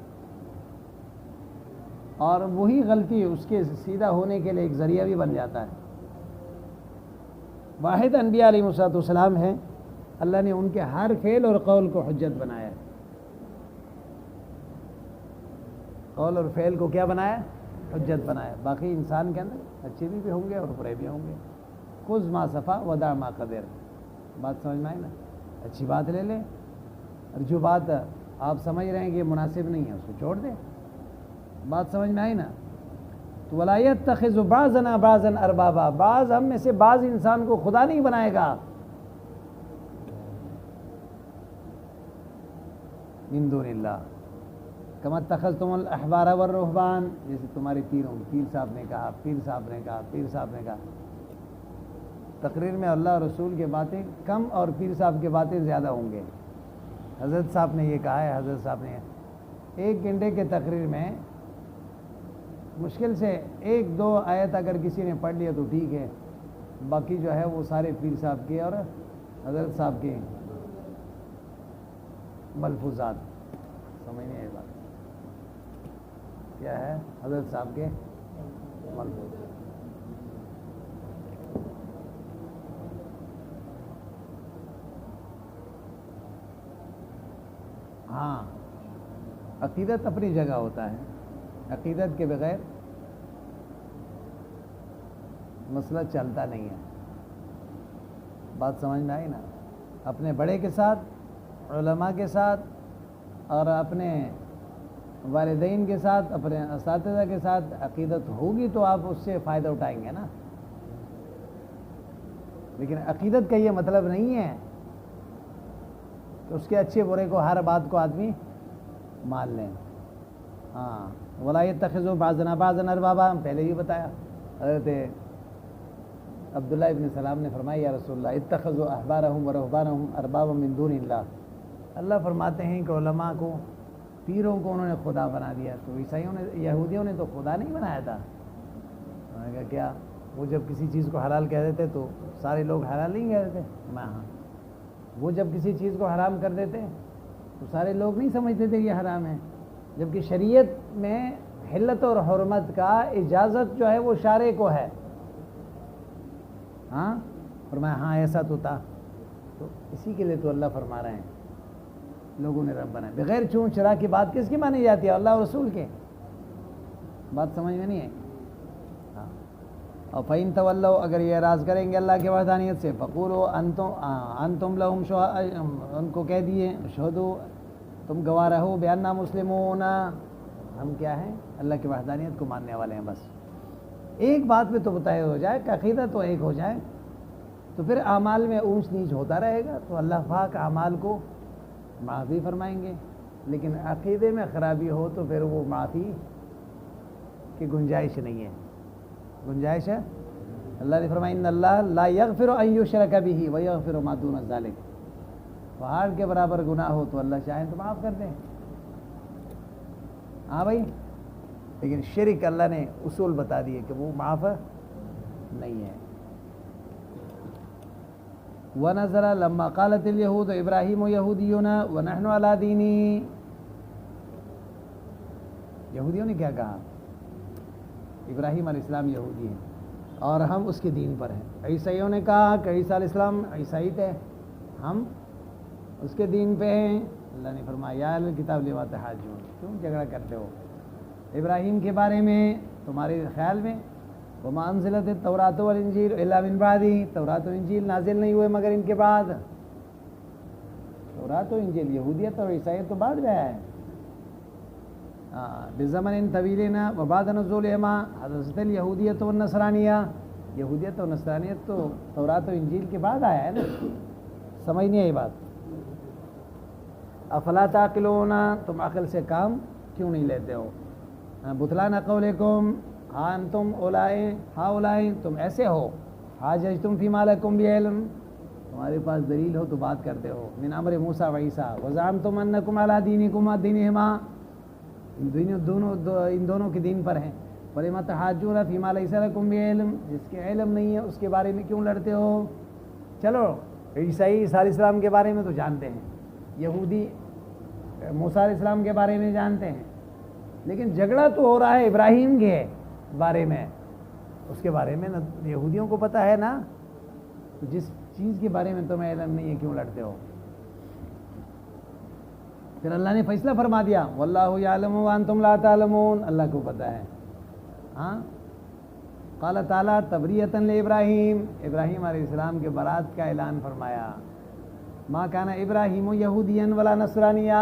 اور وہی غلطی اس کے سیدھا ہونے کے لیے ایک ذریعہ بھی بن جاتا ہے. واحد انبیاء علیہ السلام ہیں، اللہ نے ان کے ہر فعل اور قول کو حجت بنایا ہے. قول اور فعل کو کیا بنایا؟ حجت بنایا. باقی انسان کے اندر اچھے بھی ہوں گے اور برے بھی ہوں گے. خذ ما صفا ودع ما قدر. بات سمجھ میں آئی نا؟ اچھی بات لے لیں اور جو بات آپ سمجھ رہے ہیں کہ مناسب نہیں ہے اس کو چھوڑ دیں. بات سمجھ میں آئی نا؟ تو ولا یتخذ بعضنا بعضا اربابا، بعض ہم میں سے بعض انسان کو خدا نہیں بنائے گا. من دون اللہ کما اتخذتم الاحبار والرہبان، جیسے تمہارے پیر صاحب نے کہا، پیر صاحب نے کہا. تقریر میں اللہ اور رسول کی باتیں کم اور پیر صاحب کی باتیں زیادہ ہوں گے. حضرت صاحب نے یہ کہا ہے، حضرت صاحب نے 1 گھنٹے کے تقریر میں مشکل سے 1-2 آیت اگر کسی نے پڑھ لیا تو ٹھیک ہے، باقی جو ہے وہ سارے پیر صاحب کے اور حضرت صاحب کے ملفوظات. سمجھ نہیں آئی بات؟ کیا ہے؟ حضرت صاحب کے ملفوظ. ہاں عقیدت اپنی جگہ ہوتا ہے، عقیدت کے بغیر مسئلہ چلتا نہیں ہے. بات سمجھ میں آئی نا؟ اپنے بڑے کے ساتھ، علماء کے ساتھ اور اپنے والدین کے ساتھ، اپنے اساتذہ کے ساتھ عقیدت ہوگی تو آپ اس سے فائدہ اٹھائیں گے نا. لیکن عقیدت کا یہ مطلب نہیں ہے کہ اس کے اچھے برے کو ہر بات کو آدمی مان لیں. ہاں ولا یتخذوا بعضنا بعضا اربابا، پہلے ہی بتایا. حضرت عبداللہ ابن سلام نے فرمایا یا رسول اللہ اتخذوا احبارهم ورهبانهم اربابا من دون اللہ. اللہ فرماتے ہیں کہ علماء کو، پیروں کو انہوں نے خدا بنا دیا. تو عیسائیوں نے، یہودیوں نے تو خدا نہیں بنایا تھا. انہوں نے کہا کیا؟ وہ جب کسی چیز کو حلال کہہ دیتے تو سارے لوگ حلال نہیں کہہ دیتے؟ میں ہاں. وہ جب کسی چیز کو حرام کر دیتے تو سارے لوگ نہیں سمجھتے تھے یہ حرام ہے، جبکہ شریعت میں حلت اور حرمت کا اجازت جو ہے وہ شارع کو ہے. ہاں فرمایا ہاں ایسا تو تھا. تو اسی کے لیے تو اللہ فرما رہے ہیں لوگوں نے رب بنایا. بغیر چون چرا کی بات کس کی مانی جاتی ہے؟ اللہ اور رسول کے. بات سمجھ میں نہیں ہے؟ ہاں. اور فَإِن تَوَلَّوْا اگر یہ اعراض کریں گے اللہ کے وحدانیت سے فَقُولُوا أَنْتُمْ لَهُمْ شُهَدَاءُ ان کو کہہ دیے شہدو تم گواہ رہو بِأَنَّا مُسْلِمُونَ ہم کیا ہیں؟ اللہ کی وحدانیت کو ماننے والے ہیں. بس ایک بات پہ تو متحد ہو جائے کہ عقیدہ تو ایک ہو جائے تو پھر اعمال میں اونچ نیچ ہوتا رہے گا تو اللہ پاک اعمال کو معافی فرمائیں گے. لیکن عقیدے میں خرابی ہو تو پھر وہ معافی کی گنجائش نہیں ہے. گنجائش ہے؟ اللہ نے فرمایا ان اللہ لا یغفر ان یشرک بہ ویغفر ما دون ذلک. پہاڑ کے برابر گناہ ہو تو اللہ چاہیں تو معاف کر دیں. ہاں بھائی. لیکن شرک اللہ نے اصول بتا دیے کہ وہ معاف نہیں ہے. وَنَزَلَ لَمَّا قَالَتِ الْيَهُودُ إِبْرَاهِيمُ يَهُودِيٌّ وَنَحْنُ عَلَى دِينِهِ. یہودیوں نے کیا کہا؟ ابراہیم علیہ السلام یہودی ہیں اور ہم اس کے دین پر ہیں. عیسائیوں نے کہا کہ عیسیٰ علیہ السلام عیسائی تھے ہم اس کے دین پہ ہیں. اللہ نے فرمایا یا اہل الکتاب لما تحاجون کیوں جھگڑا کرتے ہو ابراہیم کے بارے میں؟ تمہارے خیال میں وما انزلت التوراۃ والانجیل الا من بعدہ تورات و انجیل نازل نہیں ہوئے مگر ان کے بعد. تورات و انجیل یہودیت اور عیسائیت تو بعد میں آیا ہے. بزمن طویل وبعد نزولہما حضرت الیہودیت والنصرانیہ. یہودیت اور نصرانیت تو تورات و انجیل کے بعد آیا ہے نا. سمجھ نہیں آئی بات؟ افلا تعقلون تم عقل سے کام کیوں نہیں لیتے ہو؟ بطلان قولکم ہاں انتم اولائے تم ایسے ہو حاججتم فیما لکم بعلم تمہارے پاس دلیل ہو تو بات کرتے ہو من امر موسیٰ و عیسیٰ وزعمتم انکم علی دینکم دینہما ان دونوں کے دین پر ہیں. فلم تحاجون فیما لیس لکم بعلم جس کے علم نہیں ہے اس کے بارے میں کیوں لڑتے ہو؟ چلو عیسائی عیسیٰ علیہ السلام کے بارے میں تو جانتے ہیں, یہودی موسیٰ علیہ السلام کے بارے میں جانتے ہیں, لیکن جھگڑا تو ہو رہا ہے ابراہیم کے بارے میں. اس کے بارے میں یہودیوں کو پتہ ہے نا, جس چیز کے بارے میں تمہیں علم نہیں ہے کیوں لڑتے ہو؟ پھر اللہ نے فیصلہ فرما دیا واللہ یعلم وانتم لا تعلمون, اللہ کو پتہ ہے. ہاں قال تعالیٰ تبریۃً لابراہیم, ابراہیم علیہ السلام کے برات کا اعلان فرمایا. ما کان ابراہیم یہودیا ولا نصرانیہ,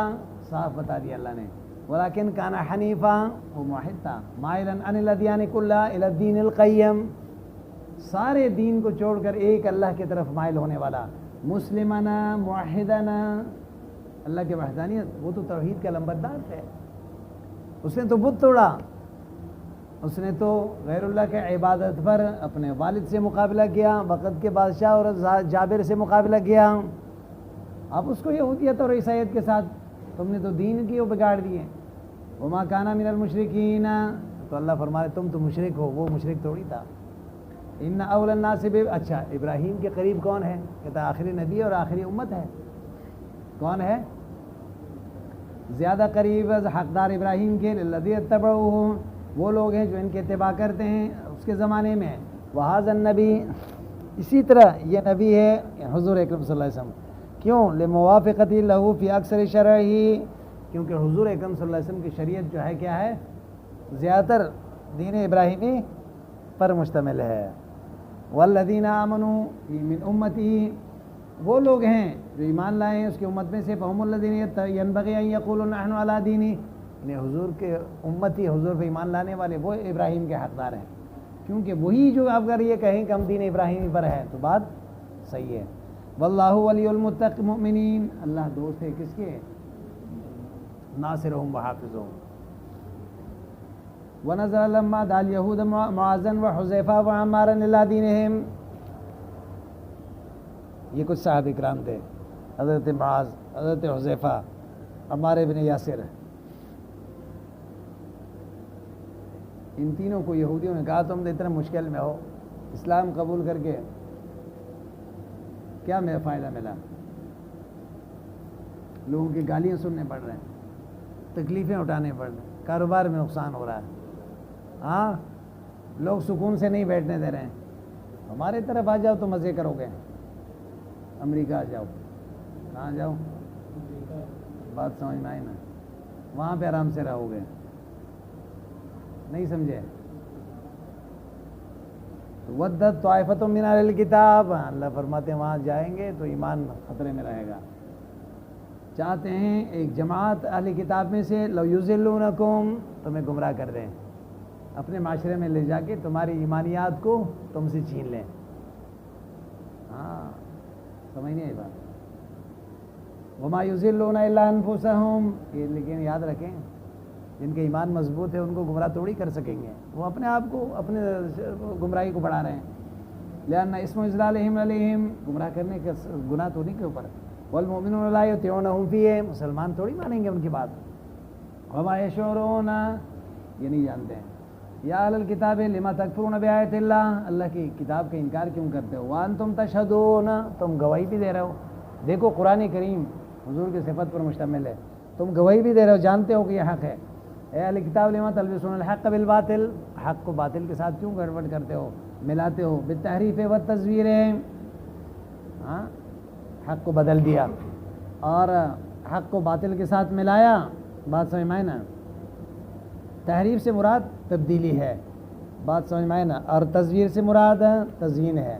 صاف بتا دیا اللہ نے, ولکن کان حنیفا و موحد تھا, مائلا عن الادیان کلها الی الدین القیم, سارے دین کو چھوڑ کر ایک اللہ کی طرف مائل ہونے والا, مسلمنا موحدنا. اللہ کے وحدانیت وہ تو توحید کا لمبردار ہے. اس نے تو بت توڑا, اس نے تو غیر اللہ کے عبادت پر اپنے والد سے مقابلہ کیا, وقت کے بادشاہ اور جابر سے مقابلہ کیا. اب اس کو یہودیت اور عیسائیت کے ساتھ تم نے تو دین کی وہ بگاڑ دیے. وما کانا من المشرکین, تو اللہ فرمائے تم تو مشرک ہو, وہ مشرک تھوڑی تھا. ان اول الناس اچھا ابراہیم کے قریب کون ہے؟ کہتا آخری نبی اور آخری امت ہے. کون ہے زیادہ قریب حقدار ابراہیم کے؟ للذی اتبعوہ, وہ لوگ ہیں جو ان کے اتباع کرتے ہیں اس کے زمانے میں. وہذا النبی, اسی طرح یہ نبی ہے حضور اکرم صلی اللہ علیہ وسلم. کیوں؟ لموافقتی لہو فی اکثر شرعی, کیونکہ حضور اکرم صلی اللہ علیہ وسلم کی شریعت جو ہے کیا ہے؟ زیادہ تر دین ابراہیمی پر مشتمل ہے. والذین آمنوا من امتی, وہ لوگ ہیں جو ایمان لائے ہیں اس کی امت میں سے. فہم الذین ینبغی ان یقولوا نحن علی دینی, یعنی حضور کے امتی, حضور پہ ایمان لانے والے وہ ابراہیم کے حقدار ہیں, کیونکہ وہی جو اگر یہ کہیں کہ ہم دین ابراہیمی پر ہے تو بات صحیح ہے. واللہ ولی المؤمنین, اللہ دوست ہے کس کے؟ ناصرہم وحافظہم. ونزل لما دعا اليهود معاذا وحذیفہ وعمارا الی دینہم, یہ کچھ صحابہ کرام تھے, حضرت معاذ, حضرت حذیفہ, عمار بن یاسر. ان تینوں کو یہودیوں نے کہا تم اتنا مشکل میں ہو, اسلام قبول کر کے کیا میرا فائدہ ملا؟ لوگوں کی گالیاں سننے پڑ رہے ہیں, تکلیفیں اٹھانے پڑ رہے ہیں, کاروبار میں نقصان ہو رہا ہے, ہاں لوگ سکون سے نہیں بیٹھنے دے رہے ہیں. ہمارے طرف آ جاؤ تو مزے کرو گے. امریکہ آ جاؤ, کہاں جاؤ؟ بات سمجھ میں آئی نا؟ وہاں پہ آرام سے رہو گے، نہیں سمجھے؟ ودت طائفۃ من اہل الکتاب، اللہ فرماتے ہیں وہاں جائیں گے تو ایمان خطرے میں رہے گا۔ چاہتے ہیں ایک جماعت اہل کتاب میں سے لو یضلونکم، تمہیں گمراہ کر دیں، اپنے معاشرے میں لے جا کے تمہاری ایمانیات کو تم سے چھین لیں۔ ہاں سمجھ نہیں آئی بات؟ وما یضلون الا انفسہم، یہ لیکن یاد رکھیں جن کے ایمان مضبوط ہے ان کو گمراہ تھوڑی کر سکیں گے، وہ اپنے آپ کو اپنے گمراہی کو بڑھا رہے ہیں۔ لأن اسم اضلالہم علیہم، گمراہ کرنے کا گناہ تو نہیں کے اوپر۔ والمؤمنون لا یطیعونہم فیہ، مسلمان تھوڑی مانیں گے ان کی بات۔ وما یشعرون، یہ نہیں جانتے ہیں۔ یا اہل الکتاب لما تکفرون بآیات اللہ، اللہ کی کتاب کا انکار کیوں کرتے ہو؟ وانتم تشہدون، تم گواہی بھی دے رہے ہو۔ دیکھو قرآن کریم حضور کی صفت پر مشتمل ہے، تم گواہی بھی دے رہے ہو، جانتے ہو کہ یہ حق ہے۔ اے اہل کتاب لما تلبسون الحق بالباطل، حق کو باطل کے ساتھ کیوں گڑبڑ کرتے ہو، ملاتے ہو؟ بالتحریف والتزویر، ہاں حق کو بدل دیا اور حق کو باطل کے ساتھ ملایا، بات سمجھ میں آئے نا؟ تحریف سے مراد تبدیلی ہے، بات سمجھ میں آئے نا؟ اور تزویر سے مراد تزیین ہے۔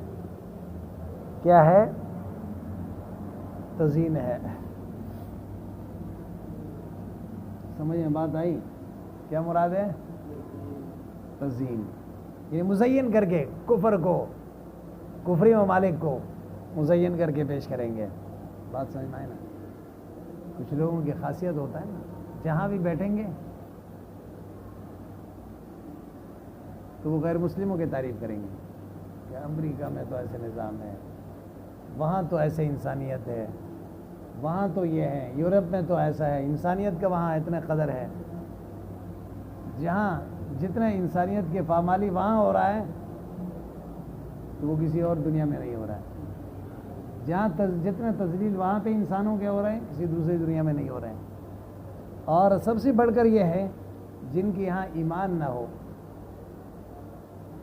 کیا ہے؟ تزیین ہے۔ سمجھ میں بات آئی؟ کیا مراد ہے؟ تزیین، یہ مزین کر کے کفر کو، کفری ممالک کو مزین کر کے پیش کریں گے، بات سمجھ میں آئے نا؟ کچھ لوگوں کی خاصیت ہوتا ہے نا، جہاں بھی بیٹھیں گے تو وہ غیر مسلموں کی تعریف کریں گے کہ امریکہ میں تو ایسے نظام ہے، وہاں تو ایسے انسانیت ہے، وہاں تو یہ ہے، یورپ میں تو ایسا ہے، انسانیت کا وہاں اتنا قدر ہے۔ جہاں جتنا انسانیت کے پامالی وہاں ہو رہا ہے تو وہ کسی اور دنیا میں نہیں ہو رہا ہے۔ جہاں جتنا تذلیل وہاں پہ انسانوں کے ہو رہے ہیں کسی دوسری دنیا میں نہیں ہو رہے ہیں۔ اور سب سے بڑھ کر یہ ہے جن کے یہاں ایمان نہ ہو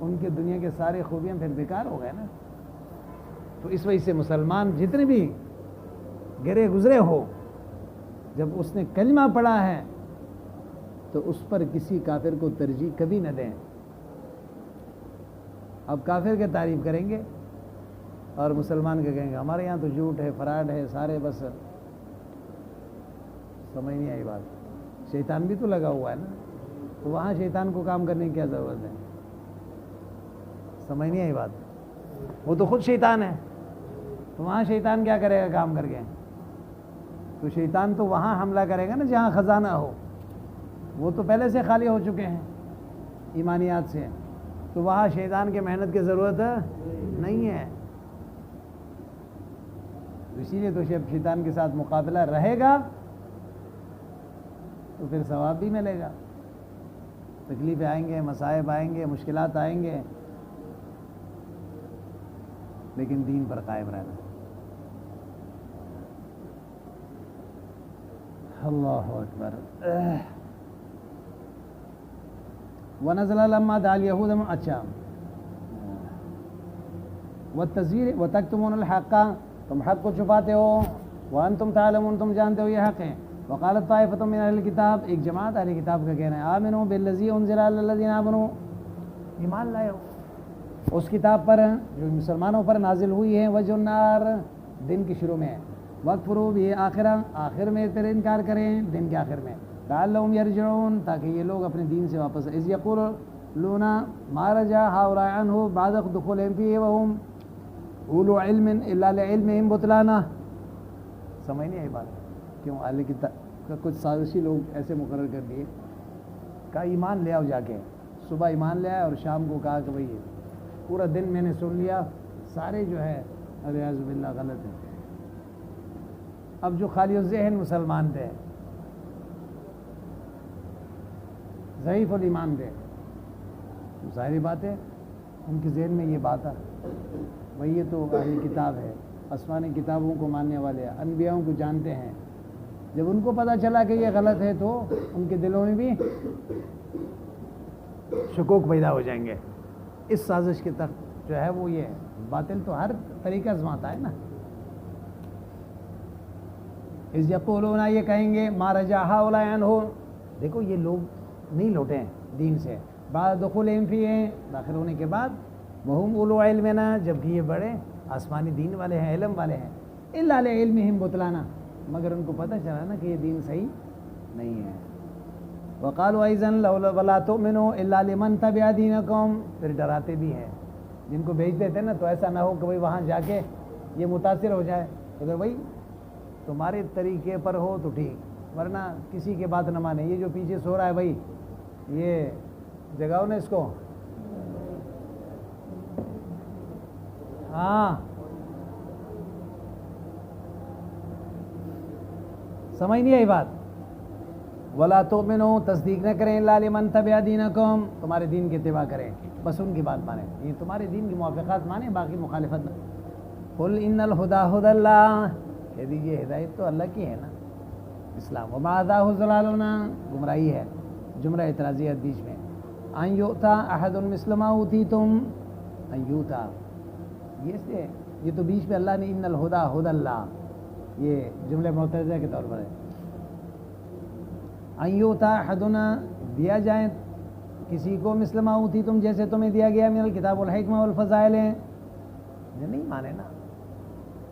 ان کے دنیا کے سارے خوبیاں پھر بیکار ہو گئے نا۔ تو اس وجہ سے مسلمان جتنے بھی گرے گزرے ہو، جب اس نے کلمہ پڑھا ہے تو اس پر کسی کافر کو ترجیح کبھی نہ دیں۔ اب کافر کے تعریف کریں گے اور مسلمان کے کہیں گے ہمارے یہاں تو جھوٹ ہے، فراڈ ہے، سارے بس، سمجھ نہیں آئی بات؟ شیطان بھی تو لگا ہوا ہے نا، تو وہاں شیطان کو کام کرنے کی کیا ضرورت ہے؟ سمجھ نہیں آئی بات؟ وہ تو خود شیطان ہے، تو وہاں شیطان کیا کرے گا کام کر کے؟ تو شیطان تو وہاں حملہ کرے گا نا جہاں خزانہ ہو، وہ تو پہلے سے خالی ہو چکے ہیں ایمانیات سے، تو وہاں شیطان کے محنت کی ضرورت نہیں ہے۔ اسی لیے تو شیطان کے ساتھ مقابلہ رہے گا تو پھر ثواب بھی ملے گا۔ تکلیفیں آئیں گے، مصائب آئیں گے، مشکلات آئیں گے، لیکن دین پر قائم رہنا۔ اللہ اکبر۔ ونزل لما دعا اليهود، اچھا، والتزویر وتکتمون الحق، تم حق کو چھپاتے ہو، وانتم تعلمون، تم جانتے ہو یہ حق ہے۔ وقالت طائفة من اہل الکتاب، ایک جماعت اہل کتاب کا کہنا ہے، آمنوا بالذی انزل علی الذین آمنوا، ایمان لائے ہو اس کتاب پر جو مسلمانوں پر نازل ہوئی ہے، وجہ النار، دن کے شروع میں ہے، وَاکْفُرُوا بِهِ آخرہ، آخر میں پھر انکار کریں دن کے آخر میں، لعلہم یرجعون، تاکہ یہ لوگ اپنے دین سے واپس۔ اذ یقولون ما رجع هؤلاء عنہ بعد دخولهم فیہ وهم اولو علم الا لعلمهم بطلانہ۔ سمجھ نہیں آئی بات؟ کیوں اہل کتاب کا کچھ سازشی لوگ ایسے مقرر کر دیے، کہا ایمان لے آؤ، جا کے صبح ایمان لے آئے اور شام کو کہا کہ بھئی پورا دن میں نے سن لیا، سارے جو ہے الیاذ باللہ غلط ہیں۔ اب جو خالی الذہن مسلمان تھے، ضعیف الایمان تھے، ظاہری بات ہے ان کے ذہن میں یہ بات ہے بھئی یہ تو اہل کتاب ہے، آسمانی کتابوں کو ماننے والے، انبیاءوں کو جانتے ہیں، جب ان کو پتہ چلا کہ یہ غلط ہے تو ان کے دلوں میں بھی شکوک پیدا ہو جائیں گے۔ اس سازش کے تحت جو ہے وہ یہ باطل تو ہر طریقہ آزماتا ہے نا، اس یقولون یہ کہیں گے ما رجع ہؤلاء عنہ، دیکھو یہ لوگ نہیں لوٹے ہیں دین سے، بعد دخولہم فیہ، داخل ہونے کے بعد، وہم اولو علمنا، جبکہ یہ بڑے آسمانی دین والے ہیں، علم والے ہیں، الا لعلمہم بطلانا، مگر ان کو پتہ چلا نا کہ یہ دین صحیح نہیں ہے۔ وقالوا ایضا ولا تؤمنوا الا لمن تبع دینکم، پھر ڈراتے بھی ہیں جن کو بھیجتے تھے نا، تو ایسا نہ ہو کہ بھائی وہاں جا کے یہ متاثر ہو جائے، اگر بھائی تمہارے طریقے پر ہو تو ٹھیک، ورنہ کسی کے بات نہ مانے۔ یہ جو پیچھے سو رہا ہے بھائی، یہ جگاؤ نا اس کو، ہاں سمجھ نہیں آئی بات؟ ولا تؤمنوا، تصدیق نہ کریں، الا لمن تبع دینکم، تمہارے دین کی اتباع کریں، بس ان کی بات مانیں، یہ تمہارے دین کی موافقات مانیں، باقی مخالفت نہ۔ قل ان الہدی ھدی اللہ، کہہ دیجیے ہدایت تو اللہ کی ہے نا، اسلام، وما ھداہ ضلالنا، گمراہی ہے، جملہ اعتراضیت بیچ میں، ان یؤتی احد مثل ما اوتیتم، ان یؤتی، یہ سے یہ تو بیچ میں اللہ نے ان الہدی ھدی اللہ، یہ جملہ معترضہ کے طور پر ہے، ان یؤتی احدنا، دیا جائے کسی کو مثل ما اوتیتم، جیسے تمہیں دیا گیا، من الکتاب والحکمہ والفضائل، یہ نہیں مانے نا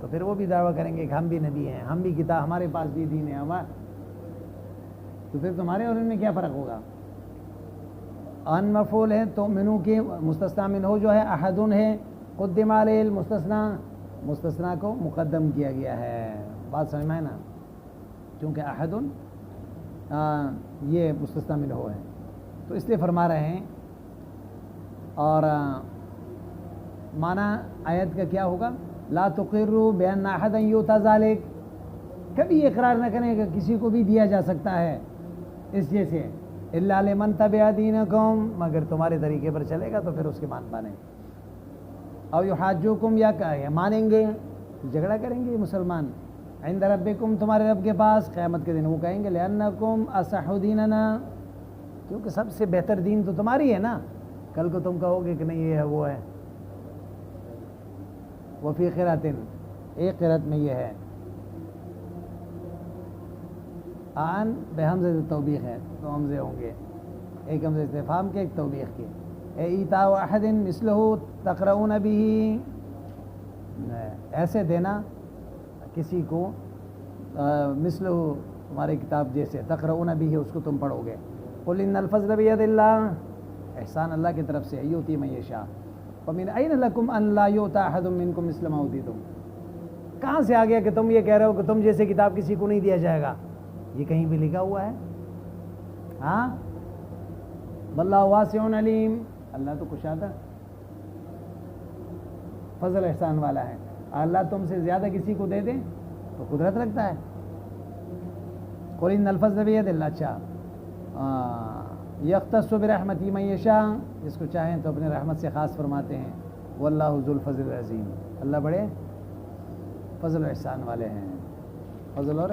تو پھر وہ بھی دعویٰ کریں گے کہ ہم بھی نبی ہیں، ہم بھی کتاب، ہمارے پاس بھی دین ہے ہمارا، تو پھر تمہارے اور ان میں کیا فرق ہوگا؟ ان مفعول ہے تو منو کے مستثنی من ہو جو ہے، احدن ہے، قدم علیہ المستثنی، مستثنی کو مقدم کیا گیا ہے، بات سمجھ میں ہے نا، چونکہ احدن یہ مستثنی من ہو ہے، تو اس لیے فرما رہے ہیں، اور معنی آیت کا کیا ہوگا؟ لا تقروا بان احدا یؤتی ذلک، کبھی اقرار نہ کریں کہ کسی کو بھی دیا جا سکتا ہے اس جیسے، الا لمن تبع دینکم، مگر تمہارے طریقے پر چلے گا تو پھر اس کے مان مانیں، او یحاجوکم، یا مانیں گے، جھگڑا کریں گے مسلمان، عند ربکم، تمہارے رب کے پاس قیامت کے دن، وہ کہیں گے لأنکم اصح دیننا، کیونکہ سب سے بہتر دین تو تمہاری ہے نا، کل کو تم کہو گے کہ نہیں یہ ہے وہ ہے۔ وفی قرأۃ، ایک قرأت میں یہ ہے، آن بحمزہ توبیخ ہے، دو حمزے ہوں گے، ایک حمزہ استفہام کے، ایک توبیخ کے، اے ایتاء احد مثلہ تقرؤون بہ، ایسے دینا کسی کو مثلہ، تمہاری کتاب جیسے، تقرؤون بہ، اس کو تم پڑھو گے، قل ان الفضل بید اللہ، احسان اللہ کی طرف سے، یؤتی من یشاء، ومن این لکم ان لا یؤتی احد منکم مثل ما اوتیتم، کہاں سے آ گیا کہ تم یہ کہہ رہے ہو کہ تم جیسے کتاب کسی کو نہیں دیا جائے گا؟ یہ کہیں بھی لکھا ہوا ہے؟ ہاں، واللہ واسع علیم، اللہ تو کشادہ فضل احسان والا ہے، اللہ تم سے زیادہ کسی کو دے دے تو قدرت رکھتا ہے۔ قل ان الفضل بید اللہ، اچھا، یختص برحمتہ من یشاء، جس کو چاہیں تو اپنے رحمت سے خاص فرماتے ہیں، واللہ ذو الفضل العظیم، اللہ بڑے فضل و احسان والے ہیں، فضل اور